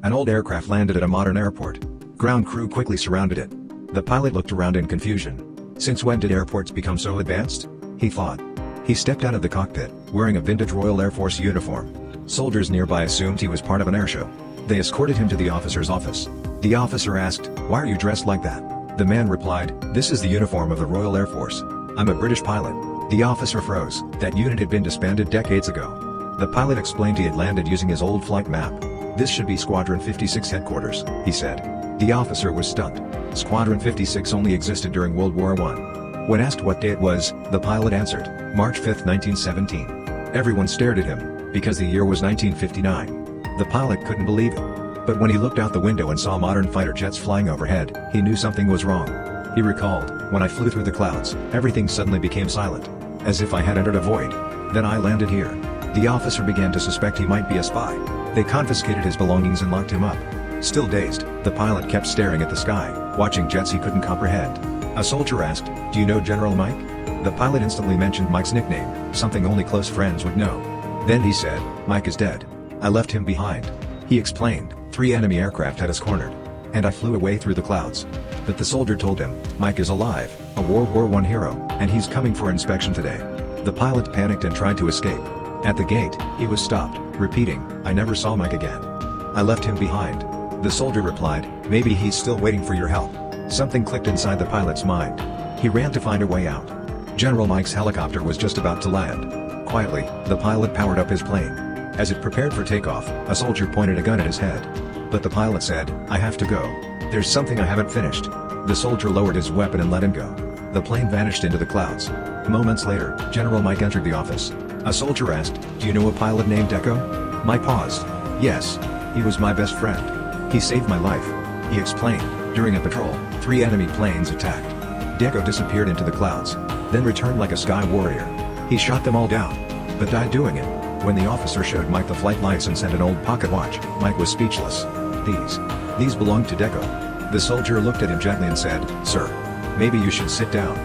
An old aircraft landed at a modern airport. Ground crew quickly surrounded it. The pilot looked around in confusion. Since when did airports become so advanced? He thought. He stepped out of the cockpit, wearing a vintage Royal Air Force uniform. Soldiers nearby assumed he was part of an airshow. They escorted him to the officer's office. The officer asked, "Why are you dressed like that?" The man replied, "This is the uniform of the Royal Air Force. I'm a British pilot." The officer froze. That unit had been disbanded decades ago. The pilot explained he had landed using his old flight map. "This should be Squadron 56 headquarters," he said. The officer was stunned. Squadron 56 only existed during World War I. When asked what day it was, the pilot answered, March 5, 1917. Everyone stared at him, because the year was 1959. The pilot couldn't believe it. But when he looked out the window and saw modern fighter jets flying overhead, he knew something was wrong. He recalled, "When I flew through the clouds, everything suddenly became silent. As if I had entered a void. Then I landed here." The officer began to suspect he might be a spy. They confiscated his belongings and locked him up. Still dazed, the pilot kept staring at the sky, watching jets he couldn't comprehend. A soldier asked, "Do you know General Mike?" The pilot instantly mentioned Mike's nickname, something only close friends would know. Then he said, "Mike is dead. I left him behind." He explained, 3 enemy aircraft had us cornered. And I flew away through the clouds. But the soldier told him, "Mike is alive, a World War I hero, and he's coming for inspection today." The pilot panicked and tried to escape. At the gate, he was stopped, repeating, "I never saw Mike again. I left him behind." The soldier replied, "Maybe he's still waiting for your help." Something clicked inside the pilot's mind. He ran to find a way out. General Mike's helicopter was just about to land. Quietly, the pilot powered up his plane. As it prepared for takeoff, a soldier pointed a gun at his head. But the pilot said, "I have to go. There's something I haven't finished." The soldier lowered his weapon and let him go. The plane vanished into the clouds. Moments later, General Mike entered the office. A soldier asked, "Do you know a pilot named Deco?" Mike paused. "Yes. He was my best friend. He saved my life." He explained, "During a patrol, 3 enemy planes attacked. Deco disappeared into the clouds, then returned like a sky warrior. He shot them all down, but died doing it." When the officer showed Mike the flight license and an old pocket watch, Mike was speechless. These belonged to Deco." The soldier looked at him gently and said, "Sir, maybe you should sit down."